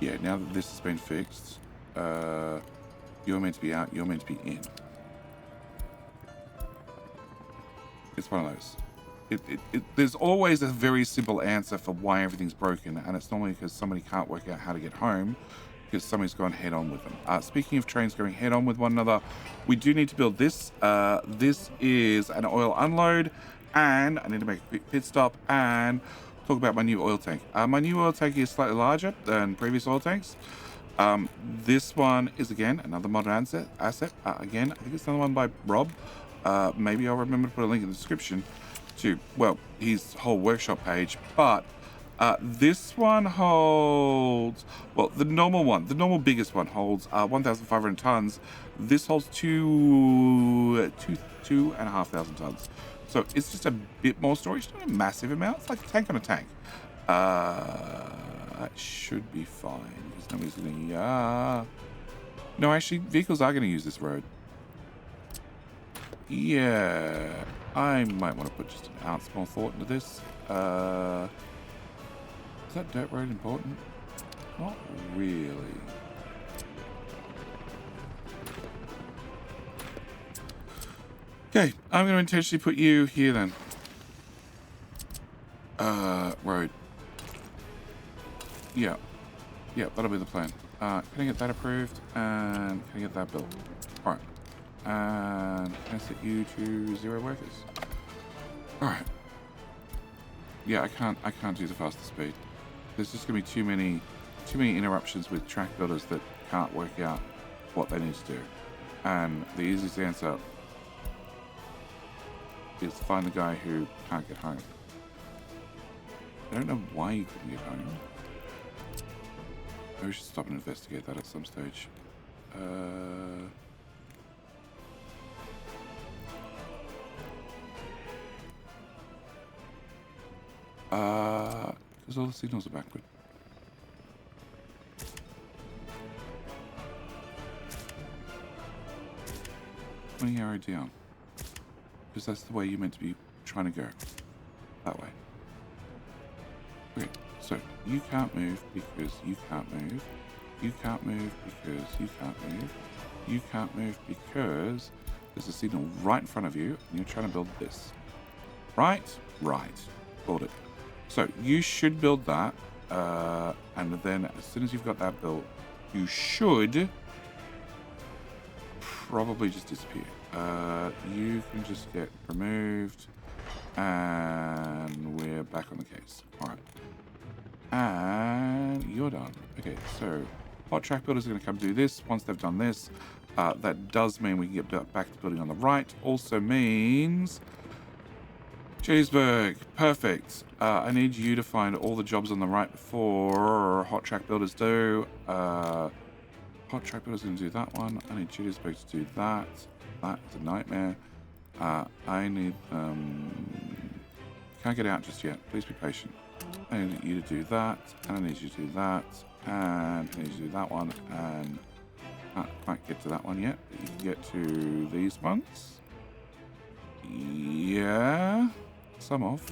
Yeah, now that this has been fixed, you're meant to be out, you're meant to be in. It's one of those. There's always a very simple answer for why everything's broken, and it's normally because somebody can't work out how to get home because somebody's gone head on with them. Speaking of trains going head on with one another, we do need to build this. This is an oil unload, and I need to make a quick pit stop and talk about my new oil tank. My new oil tank is slightly larger than previous oil tanks. This one is, again, another modern asset. Again, I think it's another one by Rob. Maybe I'll remember to put a link in the description to, well, his whole workshop page, but this one holds, well, the normal biggest one holds 1,500 tons. This holds 2,500 tons. So it's just a bit more storage, not a massive amount. It's like a tank on a tank. It should be fine because nobody's gonna, no, actually, vehicles are gonna use this road. Yeah, I might want to put just an ounce more thought into this. Is that dirt road important? Not really. Okay, I'm going to intentionally put you here then. Road. Yeah. Yeah, that'll be the plan. Can I get that approved? And can I get that built? Alright. And can I set you to 0 workers? Alright. Yeah, I can't do the faster speed. There's just gonna be too many interruptions with track builders that can't work out what they need to do. And the easiest answer is find the guy who can't get home. I don't know why you couldn't get home. Maybe we should stop and investigate that at some stage. Because all the signals are backward. Pointing arrow down. Because that's the way you're meant to be trying to go. That way. Okay, so you can't move because you can't move. You can't move because you can't move. You can't move because there's a signal right in front of you and you're trying to build this. Right? Right. Build it. So you should build that, and then as soon as you've got that built, you should probably just disappear. You can just get removed, and we're back on the case. All right, and you're done. Okay, so hot track builders are going to come do this. Once they've done this, that does mean we can get back to building on the right. Also means Cheeseburg, perfect. I need you to find all the jobs on the right before hot track builders do. Hot track builders going to do that one. I need Cheeseburg to do that. That is a nightmare. I need can't get out just yet. Please be patient. I need you to do that, and I need you to do that, and I need you to do that one, and can't quite get to that one yet. But you can get to these ones. Yeah, some of.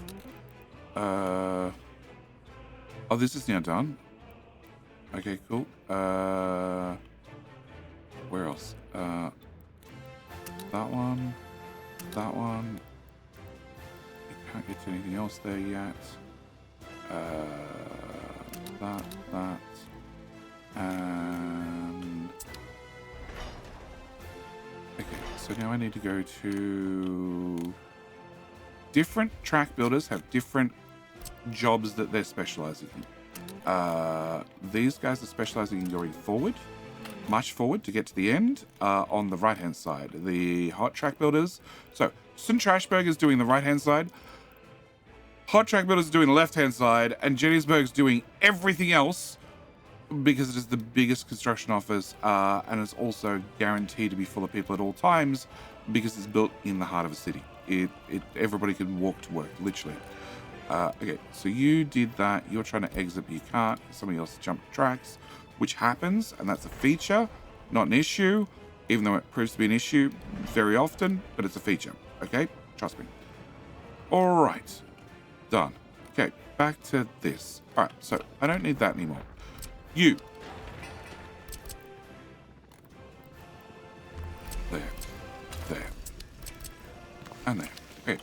Oh, this is now done. Okay, cool. Where else? That one. That one. You can't get to anything else there yet. That. And... Okay, so now I need to go to... Different track builders have different jobs that they're specializing in. These guys are specializing in going forward, much forward to get to the end on the right-hand side. The hot track builders, so St. Trashburger's doing the right-hand side, hot track builders are doing the left-hand side, and Gettysburg's doing everything else because it is the biggest construction office and it's also guaranteed to be full of people at all times because it's built in the heart of a city. Everybody can walk to work, literally. Okay, so you did that. You're trying to exit, but you can't. Somebody else jumped tracks, which happens, and that's a feature, not an issue, even though it proves to be an issue very often, but it's a feature, okay? Trust me. All right, done. Okay, back to this. All right, so I don't need that anymore. You. There. And there. Okay,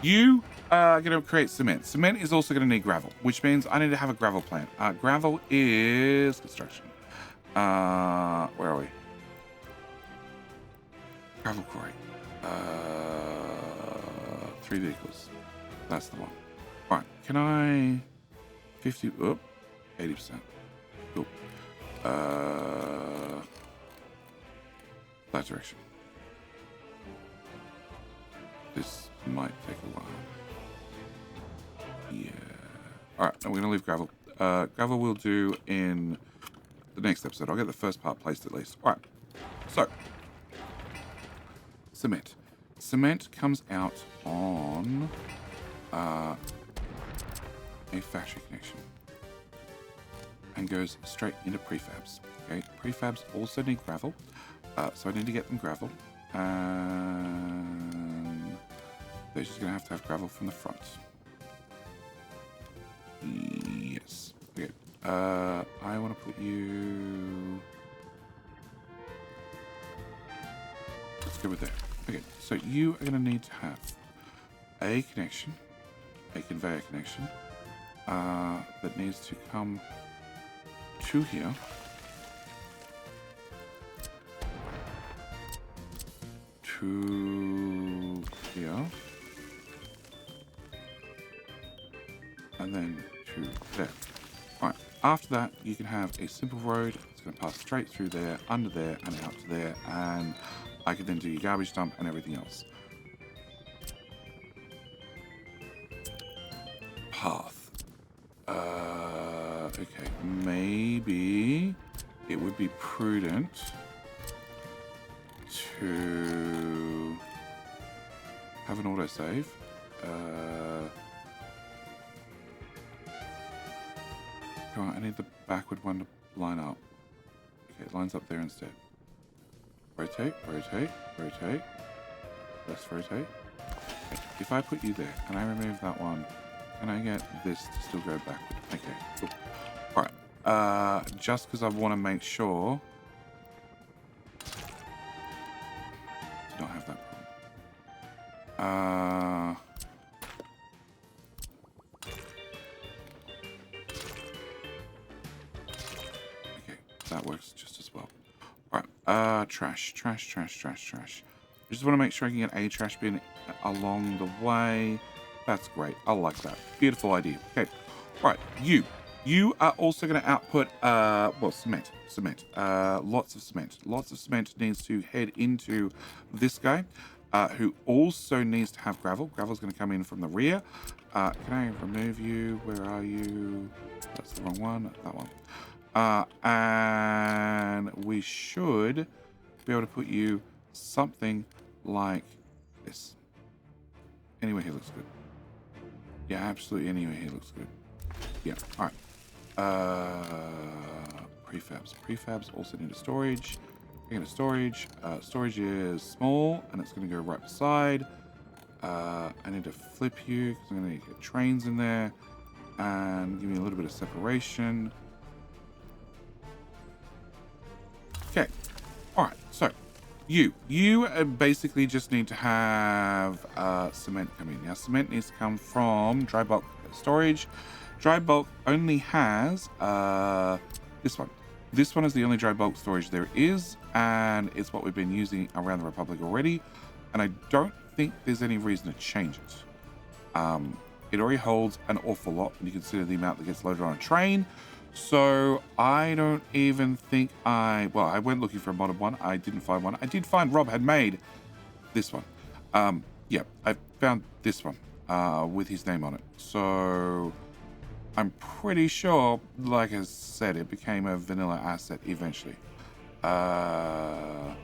you are going to create cement. Cement is also going to need gravel, which means I need to have a gravel plant. Gravel is construction. Where are we? Gravel quarry. 3 vehicles. That's the one. All right. Can I 50? Oh, 80%. Cool. That direction. This might take a while. Yeah. All right, I'm going to leave gravel. Gravel we'll do in the next episode. I'll get the first part placed at least. All right. So, cement. Cement comes out on a factory connection and goes straight into prefabs. Okay. Prefabs also need gravel, so I need to get them gravel. And they're just going to have gravel from the front. Yes. Okay. I want to put you... Let's go with that. Okay, so you are going to need to have a connection, a conveyor connection, that needs to come to here. To here. And then to there. Alright, after that, you can have a simple road. It's going to pass straight through there, under there, and out to there. And I can then do your garbage dump and everything else. Path. Okay, maybe it would be prudent to have an autosave. Come on, I need the backward one to line up. Okay, it lines up there instead. Rotate, rotate, rotate. Let's rotate. Okay, if I put you there and I remove that one, can I get this to still go backward? Okay, cool. Alright, just because I want to make sure to not have that problem. Okay, that works just as well. Alright, trash. I just want to make sure I can get a trash bin along the way. That's great. I like that. Beautiful idea. Okay. Right. You are also going to output, well, cement. Lots of cement. Lots of cement needs to head into this guy, who also needs to have gravel. Gravel's going to come in from the rear. Can I remove you? Where are you? That's the wrong one. That one. And we should be able to put you something like this. Anywhere here looks good. Yeah, absolutely anywhere here looks good. Yeah, all right. Prefabs. Prefabs also need a storage. We're going to storage. Storage is small, and it's going to go right beside. I need to flip you, because I'm going to get trains in there. And give me a little bit of separation. Okay. All right, so you basically just need to have cement come in. Now, cement needs to come from dry bulk storage. Dry bulk only has this one. This one is the only dry bulk storage there is, and it's what we've been using around the Republic already, and I don't think there's any reason to change it. It already holds an awful lot when you consider the amount that gets loaded on a train. So I don't even think I went looking for a modded one. I didn't find one. I did find Rob had made this one. Yeah, I found this one with his name on it. So I'm pretty sure, like I said, it became a vanilla asset eventually. I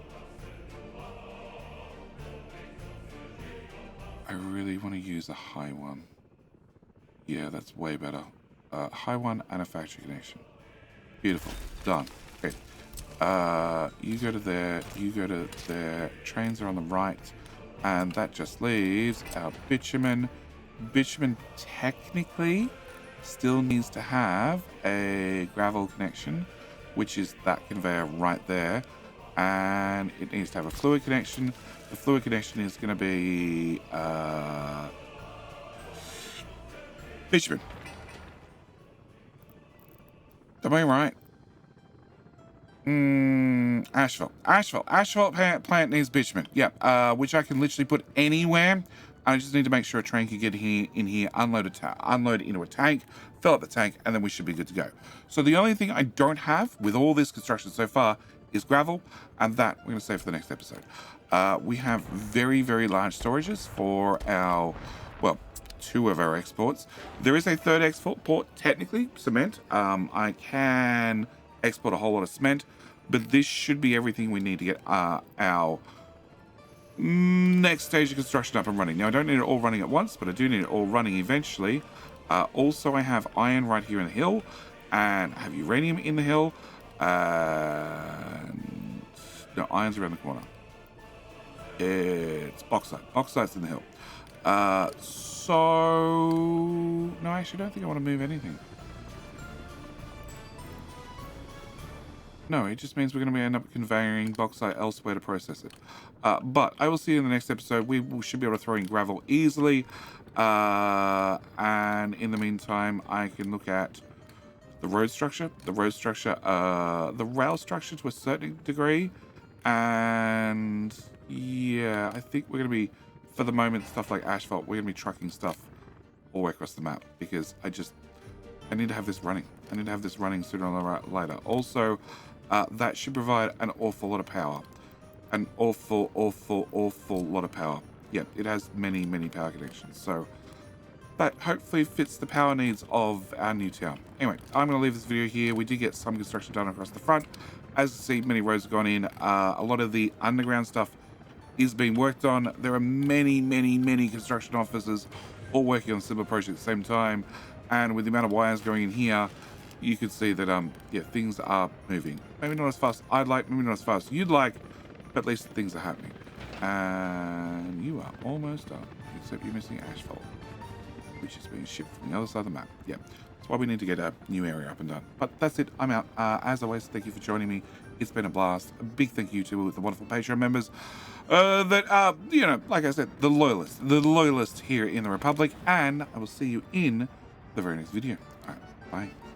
really want to use a high one. Yeah, that's way better. High one and a factory connection. Beautiful. Done. Okay. You go to there. You go to there. Trains are on the right. And that just leaves our bitumen. Bitumen technically still needs to have a gravel connection, which is that conveyor right there. And it needs to have a fluid connection. The fluid connection is going to be bitumen. Am I right? Asphalt. Asphalt plant needs bitumen. Yeah, which I can literally put anywhere. I just need to make sure a train can get in here, unload into a tank, fill up the tank, and then we should be good to go. So the only thing I don't have with all this construction so far is gravel, and that we're going to save for the next episode. We have very, very large storages for our, well, 2 of our exports. There is a 3rd export port, technically, cement. I can export a whole lot of cement, but this should be everything we need to get our next stage of construction up and running. Now, I don't need it all running at once, but I do need it all running eventually. Also, I have iron right here in the hill, and I have uranium in the hill, and no, iron's around the corner. It's bauxite. Bauxite's in the hill. So no, I actually don't think I want to move anything. No, it just means we're going to end up conveying bauxite elsewhere to process it. But I will see you in the next episode. We should be able to throw in gravel easily. And in the meantime, I can look at the road structure, the rail structure to a certain degree. And yeah, I think we're going to be, for the moment, stuff like asphalt, we're going to be trucking stuff all the way across the map because I need to have this running. I need to have this running sooner or later. Also, that should provide an awful lot of power. An awful lot of power. Yeah, it has many, many power connections. So that hopefully fits the power needs of our new town. Anyway, I'm going to leave this video here. We did get some construction done across the front. As you see, many roads have gone in. A lot of the underground stuff is being worked on. There are many, many, many construction officers all working on similar projects at the same time. And with the amount of wires going in here, you could see that, yeah, things are moving. Maybe not as fast as I'd like, maybe not as fast as you'd like, but at least things are happening. And you are almost done, except you're missing asphalt, which is being shipped from the other side of the map. Yeah, that's why we need to get a new area up and done. But that's it, I'm out. As always, thank you for joining me. It's been a blast. A big thank you to the wonderful Patreon members that are, you know, like I said, the loyalists here in the Republic. And I will see you in the very next video. All right, bye.